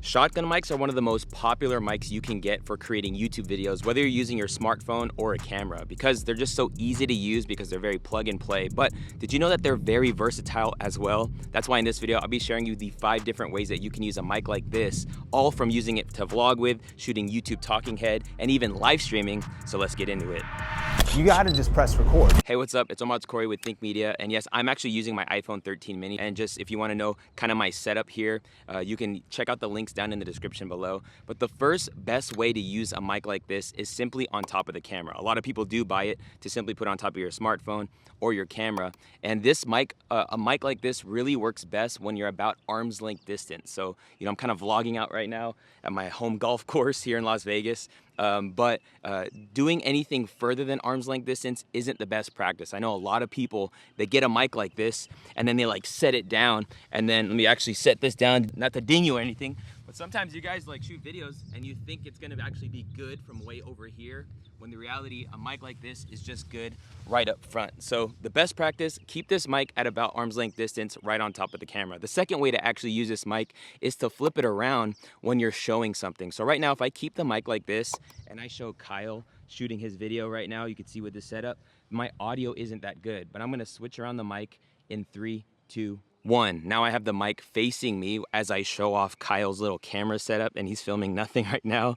Shotgun mics are one of the most popular mics you can get for creating YouTube videos, whether you're using your smartphone or a camera, because they're just so easy to use because they're very plug and play. But did you know that they're very versatile as well? That's why in this video, I'll be sharing you the 5 different ways that you can use a mic like this, all from using it to vlog with, shooting YouTube talking head, and even live streaming. So let's get into it. You gotta just press record. Hey, what's up? It's Omar Corey with Think Media, and yes, I'm actually using my iPhone 13 mini. And just if you want to know kind of my setup here, you can check out the links down in the description below. But the first best way to use a mic like this is simply on top of the camera. A lot of people do buy it to simply put on top of your smartphone or your camera. And this mic, a mic like this really works best when you're about arm's length distance. So, I'm kind of vlogging out right now at my home golf course here in Las Vegas. But doing anything further than arm's length distance isn't the best practice. I know a lot of people, they get a mic like this and then they like set it down, and then let me actually set this down, not to ding you or anything, but sometimes you guys like shoot videos and you think it's gonna actually be good from way over here, when the reality, a mic like this is just good right up front. So the best practice, keep this mic at about arm's length distance right on top of the camera. The second way to actually use this mic is to flip it around when you're showing something. So right now, if I keep the mic like this and I show Kyle shooting his video right now, you can see with this setup, my audio isn't that good, but I'm gonna switch around the mic in 3, 2, 1. Now I have the mic facing me as I show off Kyle's little camera setup, and he's filming nothing right now.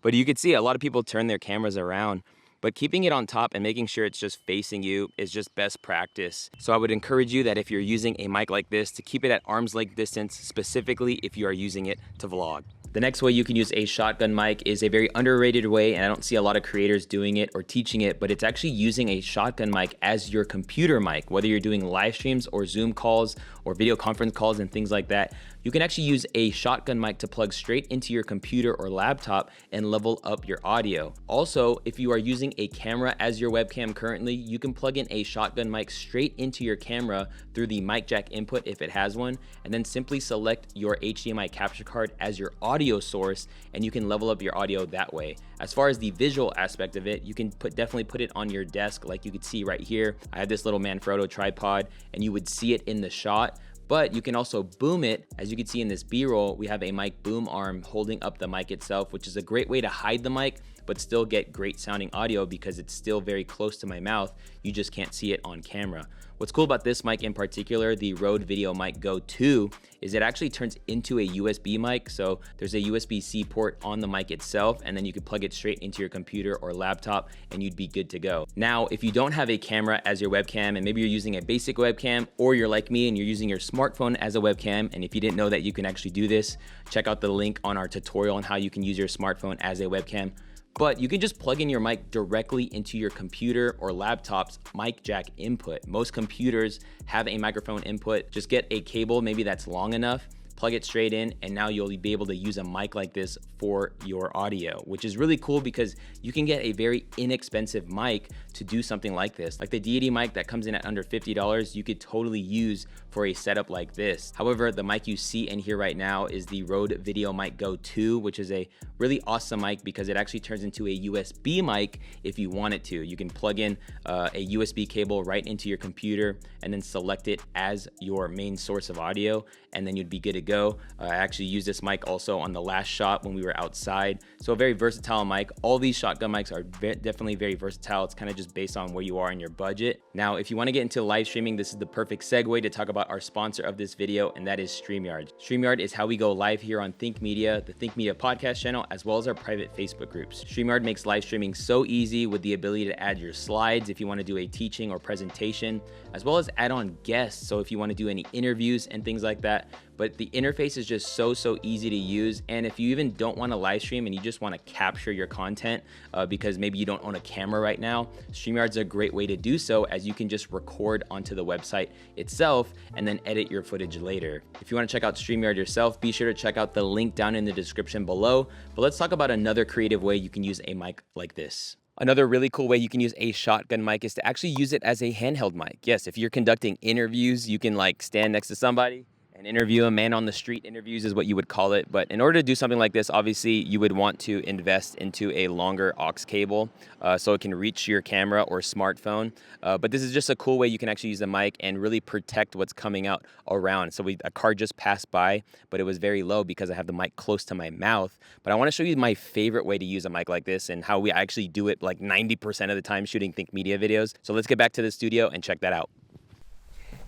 But you can see a lot of people turn their cameras around, but keeping it on top and making sure it's just facing you is just best practice. So I would encourage you that if you're using a mic like this, to keep it at arm's length distance, specifically if you are using it to vlog. The next way you can use a shotgun mic is a very underrated way, and I don't see a lot of creators doing it or teaching it, but it's actually using a shotgun mic as your computer mic. Whether you're doing live streams or Zoom calls or video conference calls and things like that, you can actually use a shotgun mic to plug straight into your computer or laptop and level up your audio. Also, if you are using a camera as your webcam currently, you can plug in a shotgun mic straight into your camera through the mic jack input if it has one, and then simply select your HDMI capture card as your audio source, and you can level up your audio that way. As far as the visual aspect of it, you can definitely put it on your desk, like you could see right here. I have this little Manfrotto tripod, and you would see it in the shot. But you can also boom it. As you can see in this B-roll, we have a mic boom arm holding up the mic itself, which is a great way to hide the mic, but still get great sounding audio because it's still very close to my mouth. You just can't see it on camera. What's cool about this mic in particular, the Rode Video Mic Go 2, is it actually turns into a USB mic. So there's a USB-C port on the mic itself, and then you can plug it straight into your computer or laptop and you'd be good to go. Now, if you don't have a camera as your webcam, and maybe you're using a basic webcam, or you're like me and you're using your smartphone as a webcam, and if you didn't know that you can actually do this, check out the link on our tutorial on how you can use your smartphone as a webcam. But you can just plug in your mic directly into your computer or laptop's mic jack input. Most computers have a microphone input. Just get a cable, maybe that's long enough, plug it straight in, and now you'll be able to use a mic like this for your audio, which is really cool because you can get a very inexpensive mic to do something like this. Like the Deity mic that comes in at under $50, you could totally use for a setup like this. However, the mic you see and hear right now is the Rode Video Mic Go 2, which is a really awesome mic because it actually turns into a USB mic if you want it to. You can plug in a USB cable right into your computer and then select it as your main source of audio, and then you'd be good to go. I actually used this mic also on the last shot when we were outside. So a very versatile mic. All these shotgun mics are definitely very versatile. It's kind of just based on where you are in your budget. Now, if you want to get into live streaming, this is the perfect segue to talk about our sponsor of this video, and that is StreamYard. StreamYard is how we go live here on Think Media, the Think Media podcast channel, as well as our private Facebook groups. StreamYard makes live streaming so easy with the ability to add your slides if you want to do a teaching or presentation, as well as add on guests. So if you want to do any interviews and things like that. But the interface is just so easy to use. And if you even don't want to live stream and you just want to capture your content because maybe you don't own a camera right now, StreamYard's a great way to do so, as you can just record onto the website itself and then edit your footage later. If you want to check out StreamYard yourself, be sure to check out the link down in the description below. But let's talk about another creative way you can use a mic like this. Another really cool way you can use a shotgun mic is to actually use it as a handheld mic. Yes, if you're conducting interviews, you can like stand next to somebody An interview, a man on the street interviews is what you would call it. But in order to do something like this, obviously you would want to invest into a longer aux cable so it can reach your camera or smartphone. But this is just a cool way you can actually use the mic and really protect what's coming out around. So a car just passed by, but it was very low because I have the mic close to my mouth. But I want to show you my favorite way to use a mic like this and how we actually do it like 90% of the time shooting Think Media videos. So let's get back to the studio and check that out.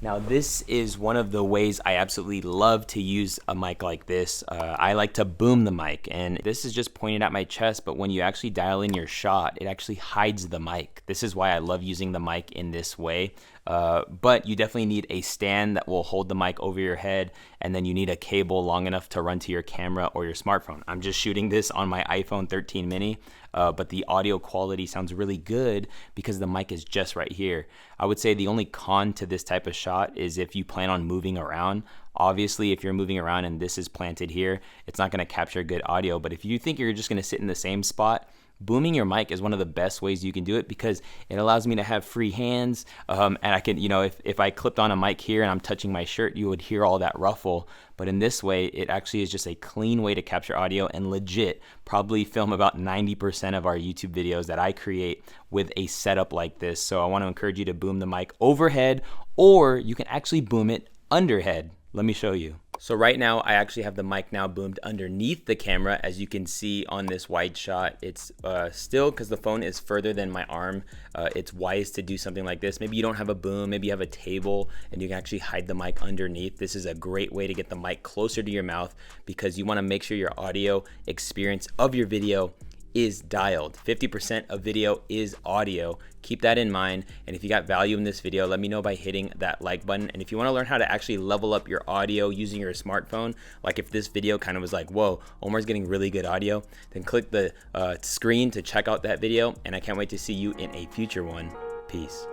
Now this is one of the ways I absolutely love to use a mic like this. I like to boom the mic, and this is just pointed at my chest, but when you actually dial in your shot, it actually hides the mic. This is why I love using the mic in this way. But you definitely need a stand that will hold the mic over your head, and then you need a cable long enough to run to your camera or your smartphone. I'm just shooting this on my iPhone 13 mini, but the audio quality sounds really good because the mic is just right here. I would say the only con to this type of shot is if you plan on moving around. Obviously, if you're moving around and this is planted here, it's not going to capture good audio. But if you think you're just going to sit in the same spot, booming your mic is one of the best ways you can do it because it allows me to have free hands. And I can, if I clipped on a mic here and I'm touching my shirt, you would hear all that ruffle. But in this way, it actually is just a clean way to capture audio and legit probably film about 90% of our YouTube videos that I create with a setup like this. So I want to encourage you to boom the mic overhead, or you can actually boom it underhead. Let me show you. So right now I actually have the mic now boomed underneath the camera. As you can see on this wide shot, it's still, because the phone is further than my arm, it's wise to do something like this. Maybe you don't have a boom, maybe you have a table and you can actually hide the mic underneath. This is a great way to get the mic closer to your mouth because you want to make sure your audio experience of your video is dialed. 50% of video is audio. Keep that in mind. And if you got value in this video, let me know by hitting that like button. And if you want to learn how to actually level up your audio using your smartphone, like if this video kind of was like, whoa, Omar's getting really good audio, then click the screen to check out that video. And I can't wait to see you in a future one. Peace.